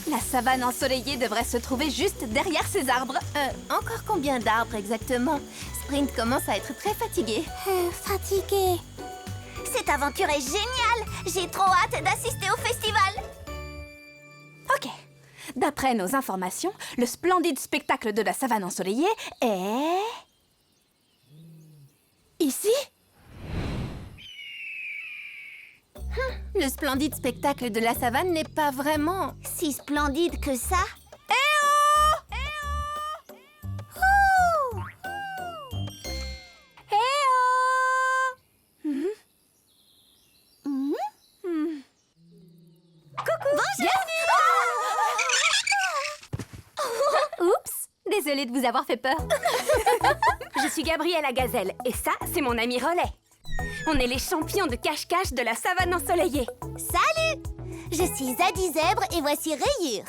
La savane ensoleillée devrait se trouver juste derrière ces arbres. Encore combien d'arbres exactement? Sprint commence à être très fatigué. Fatiguée. Cette aventure est géniale. J'ai trop hâte d'assister au festival. Ok. D'après nos informations, le splendide spectacle de la savane ensoleillée est... ici? Le splendide spectacle de la savane n'est pas vraiment... Si splendide que ça. Oups! Désolée de vous avoir fait peur. Je suis Gabrielle la gazelle, et ça, c'est mon ami Relais. On est les champions de cache-cache de la savane ensoleillée. Salut! Je suis Zadie Zèbre et voici Rayure.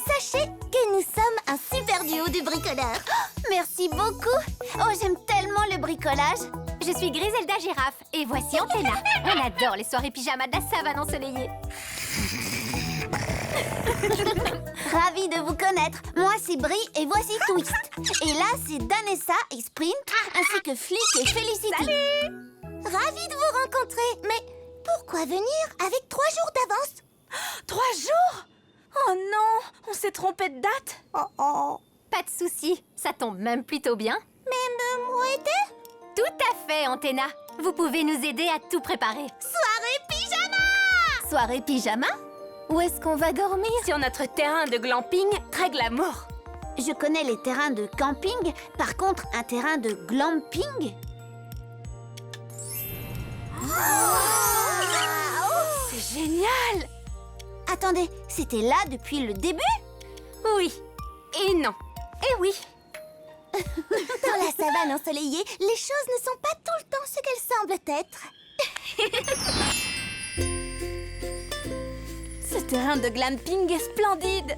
Sachez que nous sommes un super duo de bricoleurs. Oh, merci beaucoup. Oh, j'aime tellement le bricolage. Je suis Griselda Girafe, et voici Antenna. On adore les soirées pyjama de la savane ensoleillée. Ravie de vous connaître. Moi, c'est Brie et voici Twist. Et là, c'est Danessa et Sprint, ainsi que Flick et Felicity. Salut! Ravie de vous rencontrer. Mais pourquoi venir avec 3 jours d'avance? 3 jours? Oh non! On s'est trompé de date? Oh. Pas de souci, ça tombe même plutôt bien. Même moi aider? Tout à fait, Antenna. Vous pouvez nous aider à tout préparer. Soirée pyjama! Soirée pyjama? Où est-ce qu'on va dormir? Sur notre terrain de glamping très glamour. Je connais les terrains de camping. Par contre, un terrain de glamping? C'est génial! Attendez, c'était là depuis le début? Oui. Et non. Et oui. Dans la savane ensoleillée, les choses ne sont pas tout le temps ce qu'elles semblent être. Ce terrain de glamping est splendide.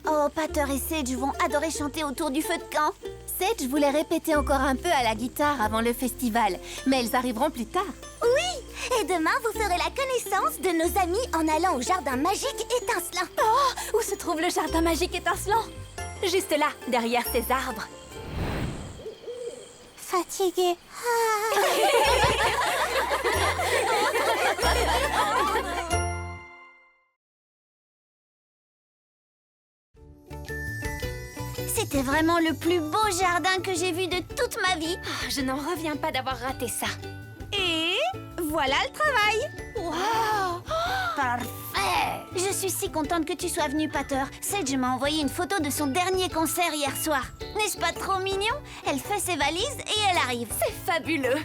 Oh, Pater et Sage vont adorer chanter autour du feu de camp. Sage voulait répéter encore un peu à la guitare avant le festival, mais elles arriveront plus tard. Oui, et demain vous ferez la connaissance de nos amis en allant au jardin magique étincelant. Oh, où se trouve le jardin magique étincelant? Juste là, derrière ces arbres. Fatiguée. C'était vraiment le plus beau jardin que j'ai vu de toute ma vie. Ah, je n'en reviens pas d'avoir raté ça. Et voilà le travail. Wow! Parfait. Je suis si contente que tu sois venue, Pater. Sage m'a envoyé une photo de son dernier concert hier soir. N'est-ce pas trop mignon? Elle fait ses valises et elle arrive. C'est fabuleux.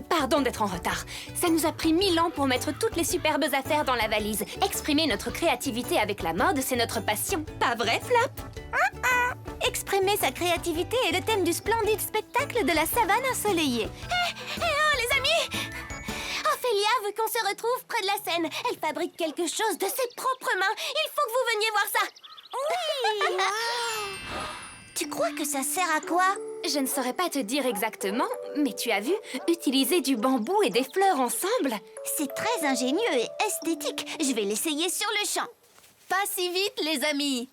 Pardon d'être en retard. Ça nous a pris 1000 ans pour mettre toutes les superbes affaires dans la valise. Exprimer notre créativité avec la mode, c'est notre passion. Pas vrai, Flap? Exprimer sa créativité est le thème du splendide spectacle de la savane ensoleillée. Oh, les amis! Ophélia veut qu'on se retrouve près de la scène. Elle fabrique quelque chose de ses propres mains. Il faut que vous veniez voir ça. Oui! Tu crois que ça sert à quoi? Je ne saurais pas te dire exactement, mais tu as vu, utiliser du bambou et des fleurs ensemble. C'est très ingénieux et esthétique. Je vais l'essayer sur le champ. Pas si vite, les amis.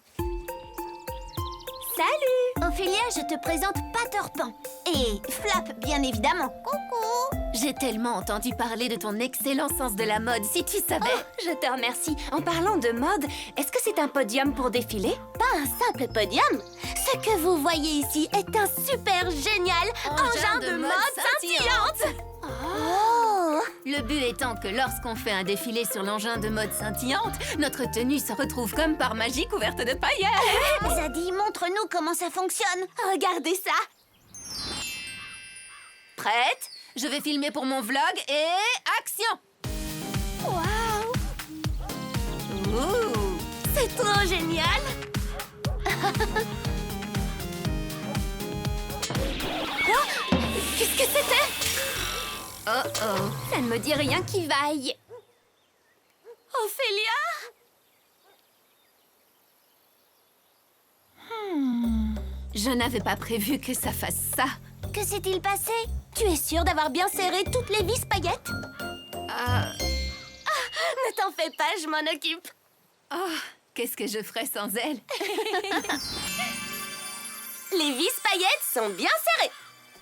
Salut! Ophélia, je te présente Pater Pan. Et Flap, bien évidemment. Coucou! J'ai tellement entendu parler de ton excellent sens de la mode, si tu savais. Je te remercie. En parlant de mode, est-ce que c'est un podium pour défiler? Pas un simple podium. Ce que vous voyez ici est un super génial engin de mode scintillante. Oh! Le but étant que lorsqu'on fait un défilé sur l'engin de mode scintillante, notre tenue se retrouve comme par magie couverte de paillettes. Zadie, montre-nous comment ça fonctionne. Regardez ça. Prête? Je vais filmer pour mon vlog et action! Waouh! Ouh, c'est trop génial! Oh, qu'est-ce que c'était? Oh oh, Ça ne me dit rien qui vaille. Ophélia? Je n'avais pas prévu que ça fasse ça. Que s'est-il passé? Tu es sûre d'avoir bien serré toutes les vis paillettes? Ne t'en fais pas, je m'en occupe. Oh, qu'est-ce que je ferais sans elle? Les vis paillettes sont bien serrées.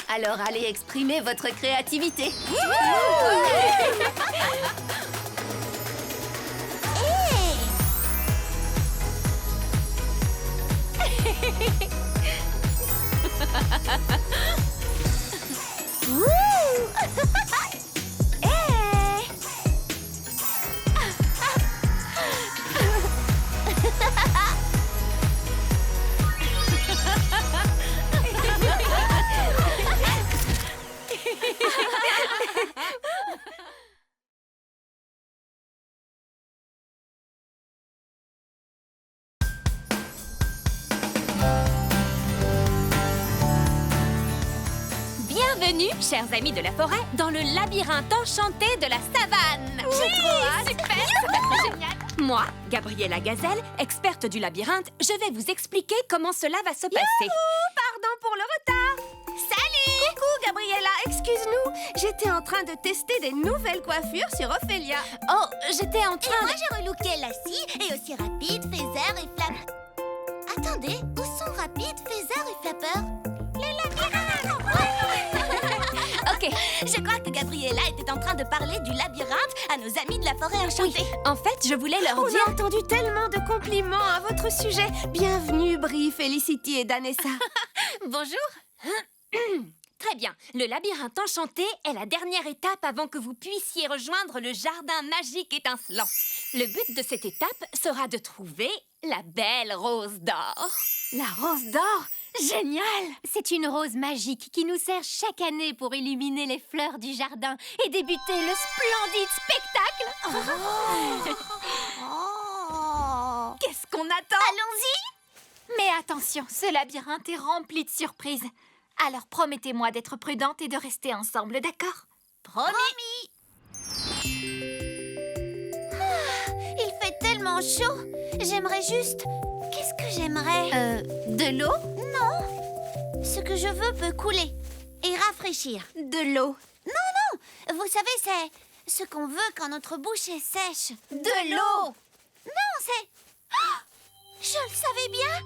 Alors allez exprimer votre créativité. Bienvenue, chers amis de la forêt, dans le labyrinthe enchanté de la savane. J'ai trop hâte. Super, ça va être génial. Moi, Gabriella Gazelle, experte du labyrinthe, je vais vous expliquer comment cela va se passer. Pardon pour le retard. Salut! Coucou, Gabriella, excuse-nous. J'étais en train de tester des nouvelles coiffures sur Ophélia. Oh, j'étais en Et train moi, j'ai relooké la scie et aussi Rapide, Phaser et Flapper. Attendez, où sont Rapide, Phaser et Flapper? Ok, Je crois que Gabriella était en train de parler du labyrinthe à nos amis de la forêt enchantée. en fait, je voulais leur On dire... a entendu tellement de compliments à votre sujet. Bienvenue, Brie, Felicity et Danessa. Bonjour. Très bien, le labyrinthe enchanté est la dernière étape avant que vous puissiez rejoindre le jardin magique étincelant. Le but de cette étape sera de trouver la belle rose d'or. La rose d'or? Génial! C'est une rose magique qui nous sert chaque année pour illuminer les fleurs du jardin et débuter le splendide spectacle. Oh. Qu'est-ce qu'on attend? Allons-y! Mais attention, ce labyrinthe est rempli de surprises. Alors promettez-moi d'être prudente et de rester ensemble, d'accord? Promis! Il fait tellement chaud. J'aimerais juste... Qu'est-ce que j'aimerais? De l'eau? Ce que je veux peut couler et rafraîchir. De l'eau. Vous savez, c'est ce qu'on veut quand notre bouche est sèche. De l'eau! Non, c'est... Oh, je le savais bien.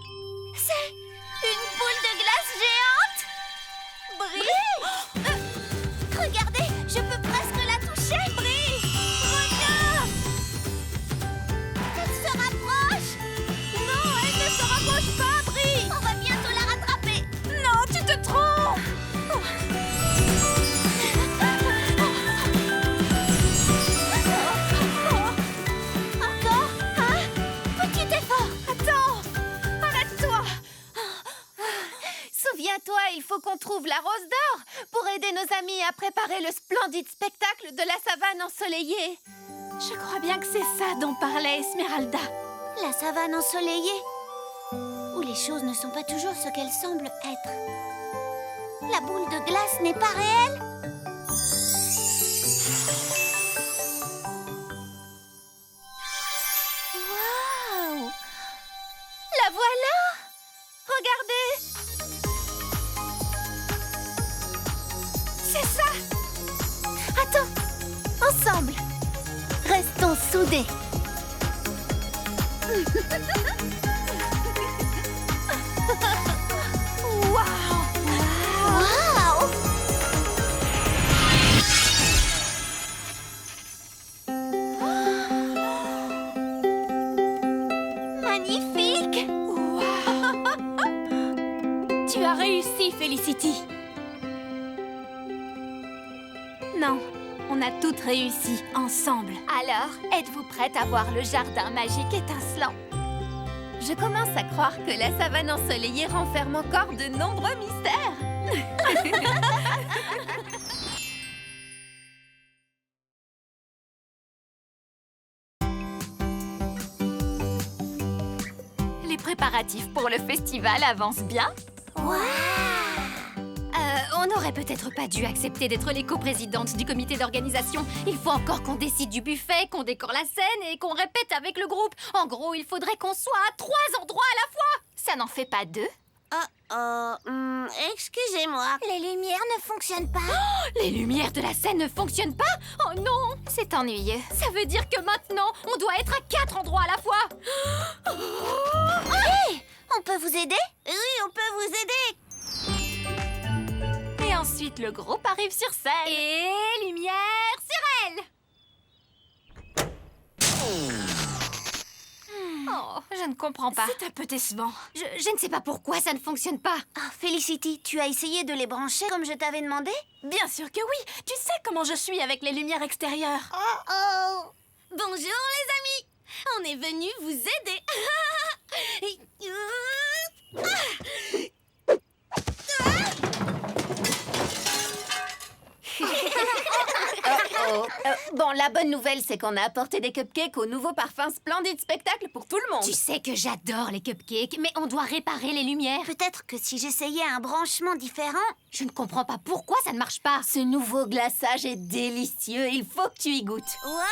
C'est une boule de glace géante. Brie! Regardez, je peux presque la toucher. Brie! Regarde! Elle se rapproche. Non, elle ne se rapproche pas, Brie. On va bientôt la rattraper. Non, tu te trompes! Encore un petit effort. Attends! Arrête-toi! Souviens-toi, il faut qu'on trouve la rose d'or pour aider nos amis à préparer le splendide spectacle de la savane ensoleillée. Je crois bien que c'est ça dont parlait Esmeralda. La savane ensoleillée, où les choses ne sont pas toujours ce qu'elles semblent être. La boule de glace n'est pas réelle. Waouh! La voilà! Regardez! C'est ça! Attends! Ensemble! Restons soudés! Waouh! Waouh! Magnifique! Tu as réussi, Felicity. Non, on a toutes réussi ensemble. Alors, êtes-vous prête à voir le jardin magique étincelant? Je commence à croire que la savane ensoleillée renferme encore de nombreux mystères. Les préparatifs pour le festival avancent bien. On n'aurait peut-être pas dû accepter d'être les coprésidentes du comité d'organisation. Il faut encore qu'on décide du buffet, qu'on décore la scène et qu'on répète avec le groupe. En gros, il faudrait qu'on soit à 3 endroits à la fois. Ça n'en fait pas 2. Excusez-moi. Les lumières ne fonctionnent pas. Les lumières de la scène ne fonctionnent pas? Oh non! C'est ennuyeux. Ça veut dire que maintenant, on doit être à 4 endroits à la fois. Hé! On peut vous aider? Oui, on peut vous aider. Et ensuite, le groupe arrive sur scène. Et lumière sur elle! Oh, je ne comprends pas. C'est un peu décevant. Je ne sais pas pourquoi ça ne fonctionne pas. Ah, Felicity, tu as essayé de les brancher comme je t'avais demandé? Bien sûr que oui. Tu sais comment je suis avec les lumières extérieures. Oh! Bonjour les amis! On est venus vous aider. Bon, la bonne nouvelle, c'est qu'on a apporté des cupcakes au nouveau parfum Splendide Spectacle pour tout le monde. Tu sais que j'adore les cupcakes, mais on doit réparer les lumières. Peut-être que si j'essayais un branchement différent... Je ne comprends pas pourquoi ça ne marche pas. Ce nouveau glaçage est délicieux, il faut que tu y goûtes. Waouh!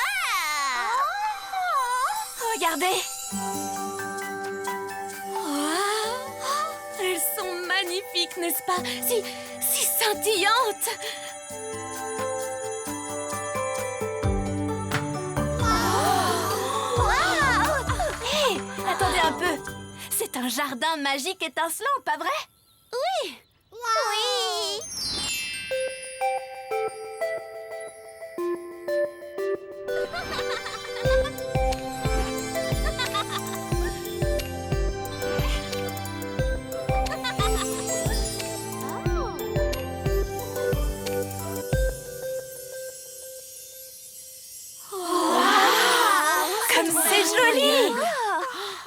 Regardez. Elles sont magnifiques, n'est-ce pas? Si scintillantes. Attendez un peu. C'est un jardin magique étincelant, pas vrai? Oui! Comme c'est joli!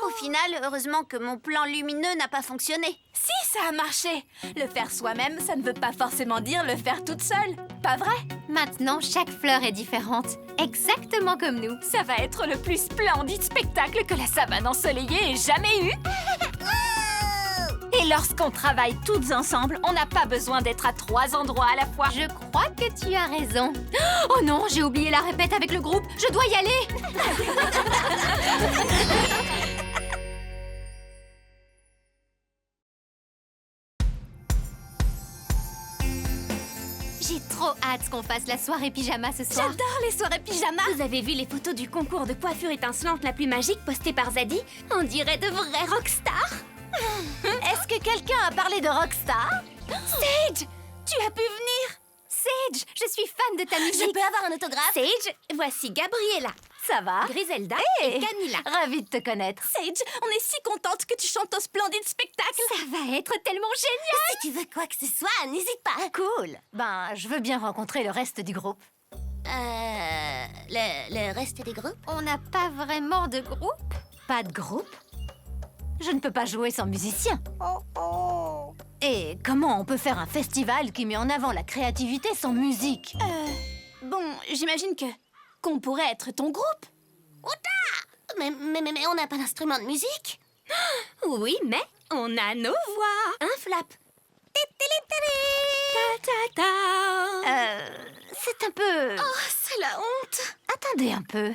Au final, heureusement que mon plan lumineux n'a pas fonctionné. Si, ça a marché. Le faire soi-même, ça ne veut pas forcément dire le faire toute seule. Pas vrai? Maintenant, chaque fleur est différente, exactement comme nous. Ça va être le plus splendide spectacle que la savane ensoleillée ait jamais eu. Et lorsqu'on travaille toutes ensemble, on n'a pas besoin d'être à 3 endroits à la fois. Je crois que tu as raison. Oh non, j'ai oublié la répète avec le groupe. Je dois y aller. J'ai trop hâte qu'on fasse la soirée pyjama ce soir. J'adore les soirées pyjama. Vous avez vu les photos du concours de coiffure étincelante la plus magique postée par Zadie? On dirait de vrais rockstars. Est-ce que quelqu'un a parlé de Rockstar? Sage, tu as pu venir? Sage, je suis fan de ta musique. Je peux avoir un autographe? Sage, voici Gabriella, Ça va? Griselda et Camilla. Ravie de te connaître. Sage, on est si contente que tu chantes au splendide spectacle. Ça va être tellement génial. Si tu veux quoi que ce soit, n'hésite pas. Cool. Ben, je veux bien rencontrer le reste du groupe. Le reste des groupes? On n'a pas vraiment de groupe? Pas de groupe? Je ne peux pas jouer sans musicien. Et comment on peut faire un festival qui met en avant la créativité sans musique? Bon, j'imagine qu'on pourrait être ton groupe. Mais on n'a pas d'instrument de musique. Oui, mais on a nos voix. Un flap. Ta ta ta. C'est un peu... Oh, c'est la honte. Attendez un peu.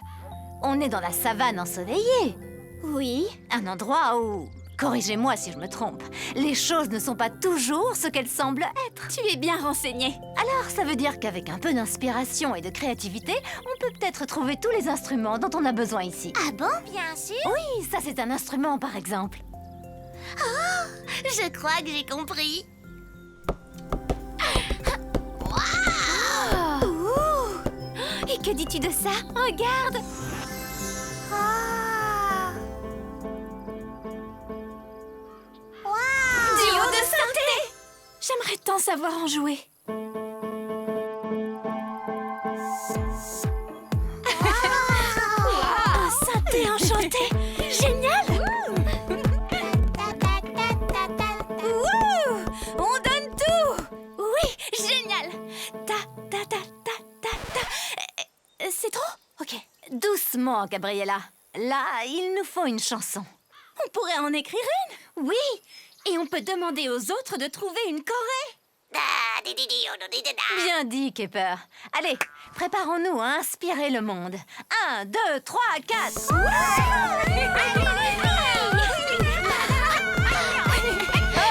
On est dans la savane ensoleillée. Oui. Un endroit où... Corrigez-moi si je me trompe. Les choses ne sont pas toujours ce qu'elles semblent être. Tu es bien renseignée. Alors, ça veut dire qu'avec un peu d'inspiration et de créativité, on peut peut-être trouver tous les instruments dont on a besoin ici. Ah bon? Bien sûr. Oui, ça c'est un instrument par exemple. Je crois que j'ai compris. Et que dis-tu de ça? Regarde! Duo de synthé. J'aimerais tant savoir en jouer. Un synthé enchanté. Génial. Wouh! On donne tout. Oui, génial. Ta ta ta ta ta ta. C'est trop? Ok. Doucement, Gabriella. Là, il nous faut une chanson. On pourrait en écrire une. Oui, et on peut demander aux autres de trouver une choré. Bien dit, Kepper. Allez, préparons-nous à inspirer le monde. 1, 2, 3, 4.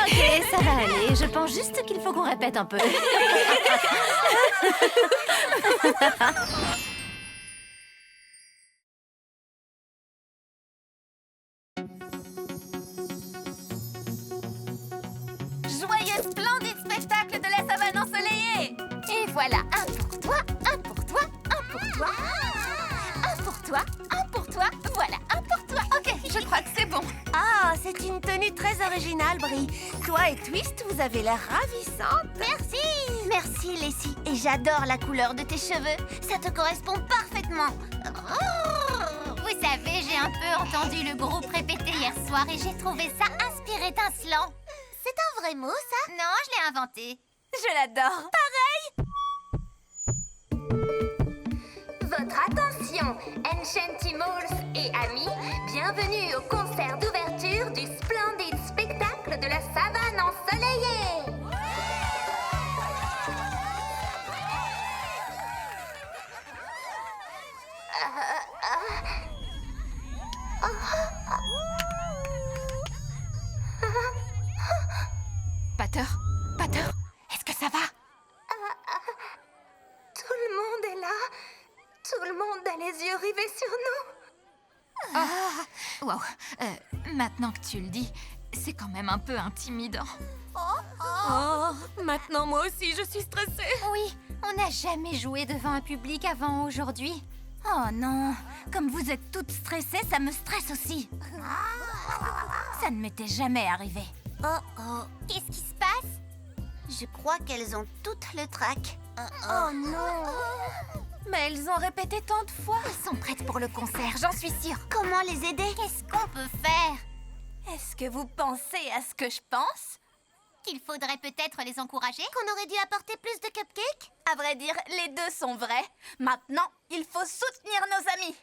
Ok, Ça va aller, je pense juste qu'il faut qu'on répète un peu. Joyeux splendide spectacle de la savane ensoleillée! Et voilà, un pour toi, un pour toi, un pour toi. Un pour toi, un pour toi, voilà, un pour toi. Ok, je crois que c'est bon. Ah, c'est une tenue très originale, Brie. Toi et Twist, vous avez l'air ravissantes. Merci! Merci, Leslie. Et j'adore la couleur de tes cheveux. Ça te correspond parfaitement. Vous savez, j'ai un peu entendu le groupe répéter hier soir et j'ai trouvé ça inspiré étincelant. C'est un vrai mot, ça? Non, je l'ai inventé. Je l'adore. Votre attention, Enchantimals et amis, bienvenue au concert d'ouverture du splendide spectacle de la savane ensoleillée. Pater, est-ce que ça va? Tout le monde est là. Tout le monde a les yeux rivés sur nous. Wow, maintenant que tu le dis, c'est quand même un peu intimidant. Oh, maintenant moi aussi je suis stressée. Oui, on n'a jamais joué devant un public avant aujourd'hui. Oh non, comme vous êtes toutes stressées, ça me stresse aussi. Ça ne m'était jamais arrivé. Oh oh. Qu'est-ce qui se passe? Je crois qu'elles ont toutes le trac. Oh non. Mais elles ont répété tant de fois. Elles sont prêtes pour le concert, j'en suis sûre. Comment les aider? Qu'est-ce qu'on peut faire? Est-ce que vous pensez à ce que je pense? Qu'il faudrait peut-être les encourager? Qu'on aurait dû apporter plus de cupcakes? À vrai dire, les deux sont vrais. Maintenant, il faut soutenir nos amis.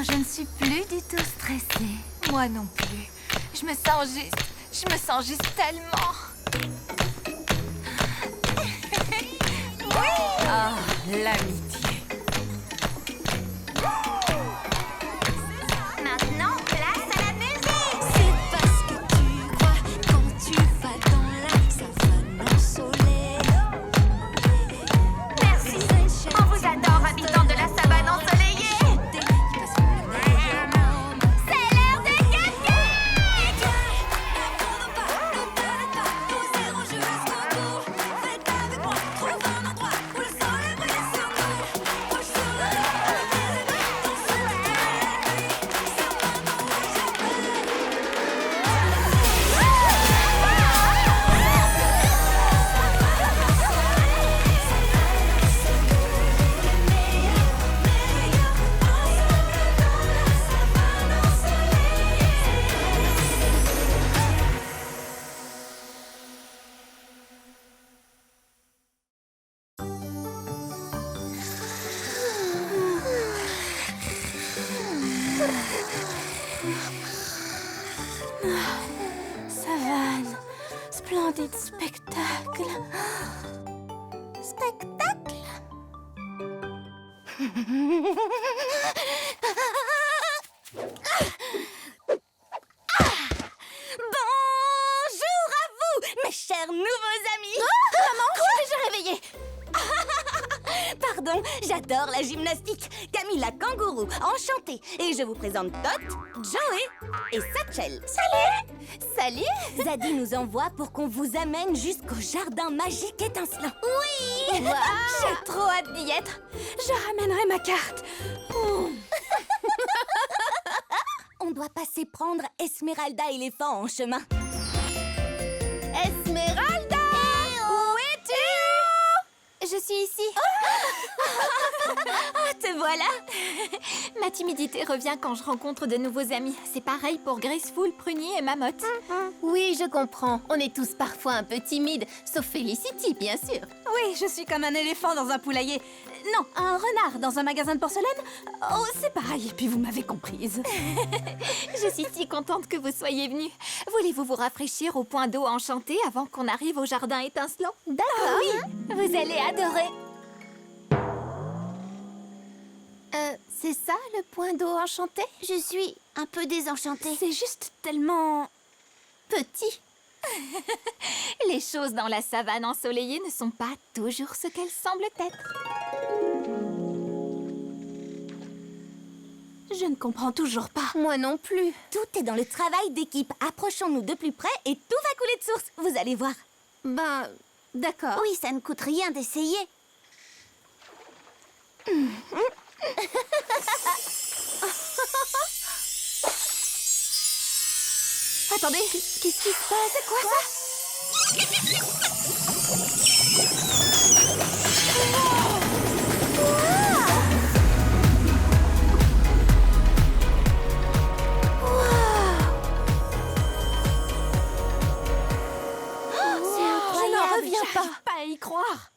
Je ne suis plus du tout stressée. Moi non plus. Je me sens juste tellement. Ah, l'amitié. Maintenant, place à la musique! C'est parce que tu crois quand tu vas dans la savane ensoleillée. Merci! On vous adore, habitants de la savane ensoleillée! C'est l'heure de gagner! Posez en jeu jusqu'au bout. Faites avec moi, trouve un endroit où le soleil brille sur nous. Proche sur le Savane, splendide spectacle. Spectacle? Bonjour à vous, mes chers nouveaux amis! Maman, je suis déjà réveillée! Pardon, j'adore la gymnastique. Camilla Kangourou, enchantée. Et je vous présente Tot, Joey et Satchel. Salut! Salut! Zadie nous envoie pour qu'on vous amène jusqu'au jardin magique étincelant. Oui! J'ai trop hâte d'y être. Je ramènerai ma carte. On doit passer prendre Esmeralda éléphant en chemin. Esmeralda! Où es-tu? Je suis ici. Ah, te voilà. Ma timidité revient quand je rencontre de nouveaux amis. C'est pareil pour Graceful, Pruny et Mamotte. Oui, je comprends. On est tous parfois un peu timides, sauf Felicity, bien sûr. Oui, je suis comme un éléphant dans un poulailler. Non, un renard dans un magasin de porcelaine. Oh, c'est pareil, et puis vous m'avez comprise. Je suis si contente que vous soyez venus. Voulez-vous vous rafraîchir au point d'eau enchanté avant qu'on arrive au jardin étincelant? D'accord. Vous allez adorer. C'est ça, le point d'eau enchanté? Je suis un peu désenchantée. C'est juste tellement... Petit. Les choses dans la savane ensoleillée ne sont pas toujours ce qu'elles semblent être. Je ne comprends toujours pas. Moi non plus. Tout est dans le travail d'équipe. Approchons-nous de plus près et tout va couler de source. Vous allez voir. Ben, d'accord. Oui, ça ne coûte rien d'essayer. Attendez, Qu'est-ce qui se passe? C'est quoi ça? je n'en reviens pas à y croire.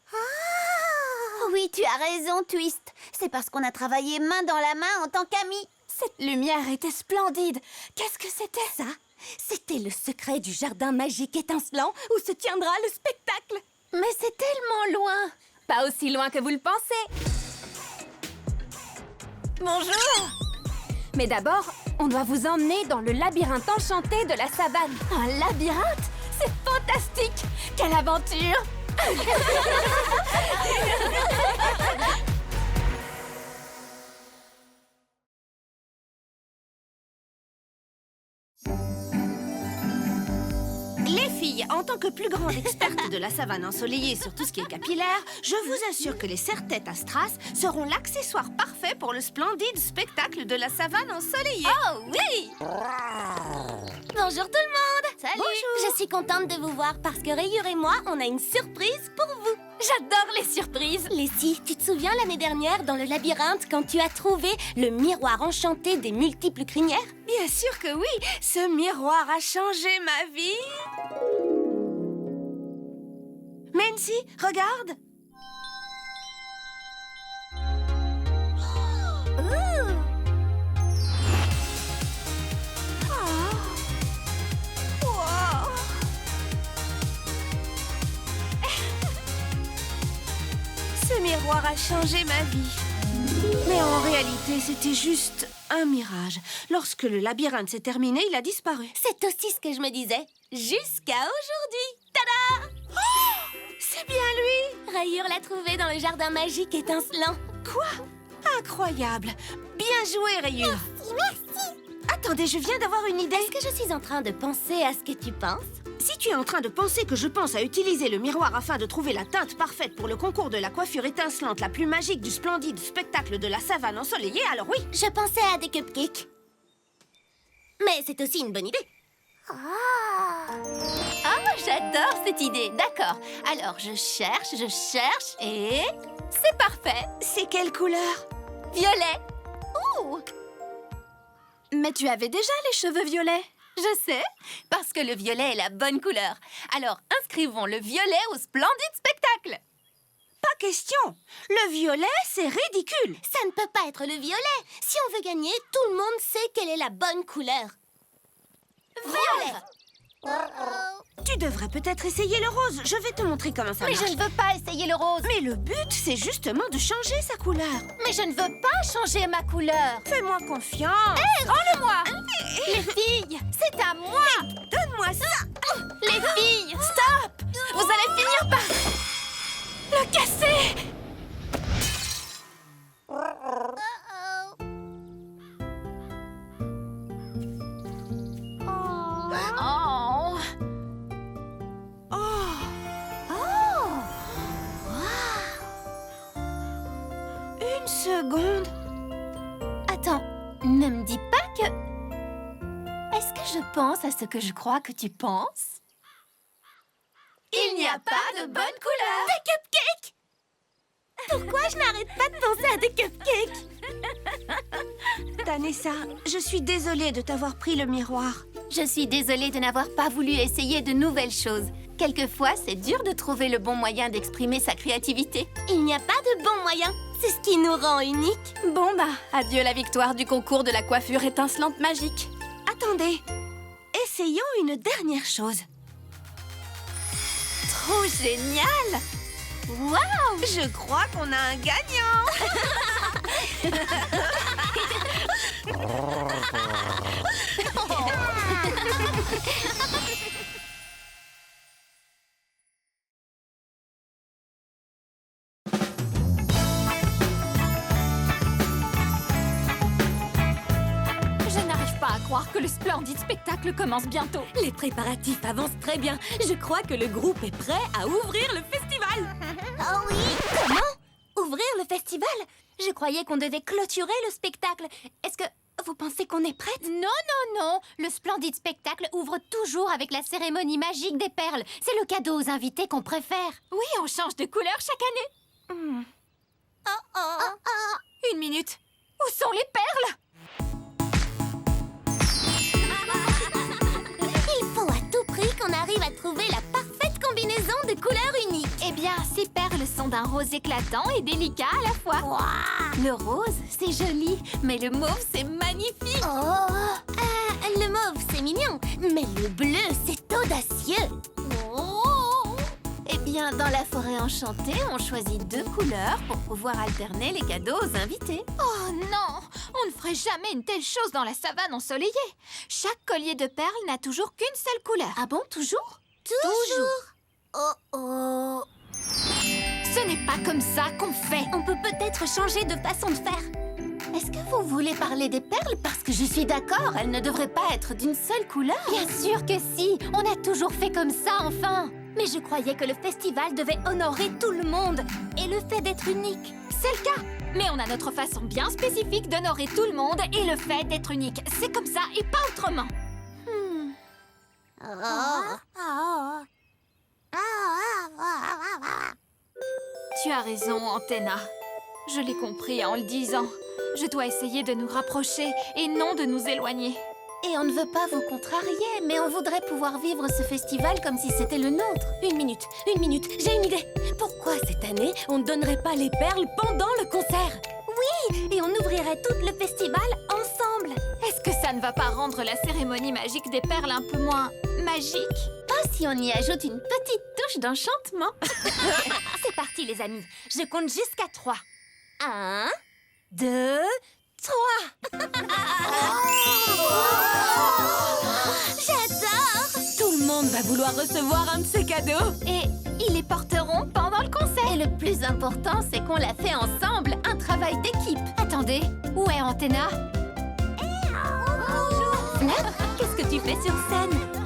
Oui, tu as raison, Twist. C'est parce qu'on a travaillé main dans la main en tant qu'amis. Cette lumière était splendide. Qu'est-ce que c'était? Ça, c'était le secret du jardin magique étincelant où se tiendra le spectacle. Mais c'est tellement loin. Pas aussi loin que vous le pensez. Bonjour. Mais d'abord, on doit vous emmener dans le labyrinthe enchanté de la savane. Un labyrinthe? C'est fantastique! Quelle aventure! Les filles, en tant que plus grande experte de la savane ensoleillée sur tout ce qui est capillaire, je vous assure que les serre-têtes à strass seront l'accessoire parfait pour le splendide spectacle de la savane ensoleillée. Oh oui! Bonjour tout le monde! Salut! Bonjour. Je suis contente de vous voir parce que Rayure et moi, on a une surprise pour vous. J'adore les surprises! Leslie, tu te souviens l'année dernière dans le labyrinthe quand tu as trouvé le miroir enchanté des multiples crinières? Bien sûr que oui, ce miroir a changé ma vie. Nancy, regarde. Ce miroir a changé ma vie. Mais en réalité, c'était juste un mirage. Lorsque le labyrinthe s'est terminé, il a disparu. C'est aussi ce que je me disais. Jusqu'à aujourd'hui. Tada! C'est bien lui! Rayure l'a trouvé dans le jardin magique étincelant. Quoi? Incroyable! Bien joué, Rayure! Merci. Attendez, je viens d'avoir une idée. Est-ce que je suis en train de penser à ce que tu penses? Si tu es en train de penser que je pense à utiliser le miroir afin de trouver la teinte parfaite pour le concours de la coiffure étincelante la plus magique du splendide spectacle de la savane ensoleillée, alors oui! Je pensais à des cupcakes. Mais c'est aussi une bonne idée. Ah, j'adore cette idée. D'accord. Alors, je cherche et... c'est parfait. C'est quelle couleur? Violet. Ouh! Mais tu avais déjà les cheveux violets. Je sais, parce que le violet est la bonne couleur. Alors, inscrivons le violet au splendide spectacle. Pas question! Le violet, c'est ridicule! Ça ne peut pas être le violet. Si on veut gagner, tout le monde sait quelle est la bonne couleur. Violet. Tu devrais peut-être essayer le rose. Je vais te montrer comment ça Mais marche. je ne veux pas essayer le rose. Mais le but, c'est justement de changer sa couleur. Mais je ne veux pas changer ma couleur. Fais-moi confiance. Rends-le-moi. Les filles, c'est à moi. Donne-moi ça. Les filles, stop. Vous allez finir par... Le casser! Oh. Une seconde. Attends, ne me dis pas que... Est-ce que je pense à ce que je crois que tu penses? Il n'y a pas de bonne couleur. Des cupcakes. pourquoi je n'arrête pas de penser à des cupcakes. Danessa, je suis désolée de t'avoir pris le miroir. Je suis désolée de n'avoir pas voulu essayer de nouvelles choses. Quelquefois, c'est dur de trouver le bon moyen d'exprimer sa créativité. Il n'y a pas de bon moyen. C'est ce qui nous rend uniques. Bon bah, adieu la victoire du concours de la coiffure étincelante magique. Attendez, essayons une dernière chose. Trop génial! Waouh! Je crois qu'on a un gagnant! Je n'arrive pas à croire que le splendide spectacle commence bientôt. Les préparatifs avancent très bien. Je crois que le groupe est prêt à ouvrir le festival. Oh oui! Comment? Ouvrir le festival? Je croyais qu'on devait clôturer le spectacle. Est-ce que vous pensez qu'on est prête? Non, non, non. Le splendide spectacle ouvre toujours avec la cérémonie magique des perles. C'est le cadeau aux invités qu'on préfère. Oui, on change de couleur chaque année. Une minute. Où sont les perles? Il faut à tout prix qu'on arrive à trouver la parfaite combinaison de couleurs uniques. Eh bien, ces perles sont d'un rose éclatant et délicat à la fois. Le rose, c'est joli, mais le mauve, c'est magnifique. Le mauve, c'est mignon, mais le bleu, c'est audacieux. Eh bien, dans la forêt enchantée, on choisit 2 couleurs pour pouvoir alterner les cadeaux aux invités. Oh non! On ne ferait jamais une telle chose dans la savane ensoleillée. Chaque collier de perles n'a toujours qu'une seule couleur. Ah bon, toujours? Toujours. Ce n'est pas comme ça qu'on fait. On peut peut-être changer de façon de faire. Est-ce que vous voulez parler des perles? Parce que je suis d'accord, elles ne devraient pas être d'une seule couleur. Bien sûr que si! On a toujours fait comme ça, enfin! Mais je croyais que le festival devait honorer tout le monde. Et le fait d'être unique. C'est le cas. Mais on a notre façon bien spécifique d'honorer tout le monde et le fait d'être unique. C'est comme ça et pas autrement. Tu as raison, Antenna. Je l'ai compris en le disant. Je dois essayer de nous rapprocher et non de nous éloigner. Et on ne veut pas vous contrarier, mais on voudrait pouvoir vivre ce festival comme si c'était le nôtre. Une minute, j'ai une idée. Pourquoi cette année, on ne donnerait pas les perles pendant le concert? Oui, et on ouvrirait tout le festival ensemble. Est-ce que ça ne va pas rendre la cérémonie magique des perles un peu moins magique? Pas si on y ajoute une petite touche d'enchantement. C'est parti les amis, je compte jusqu'à 3. 1, 2, 3. J'adore! Tout le monde va vouloir recevoir un de ces cadeaux. Et ils les porteront pendant le concert. Et le plus important, c'est qu'on l'a fait ensemble, un travail d'équipe. Attendez, où est Antenna? Snap, qu'est-ce que tu fais sur scène?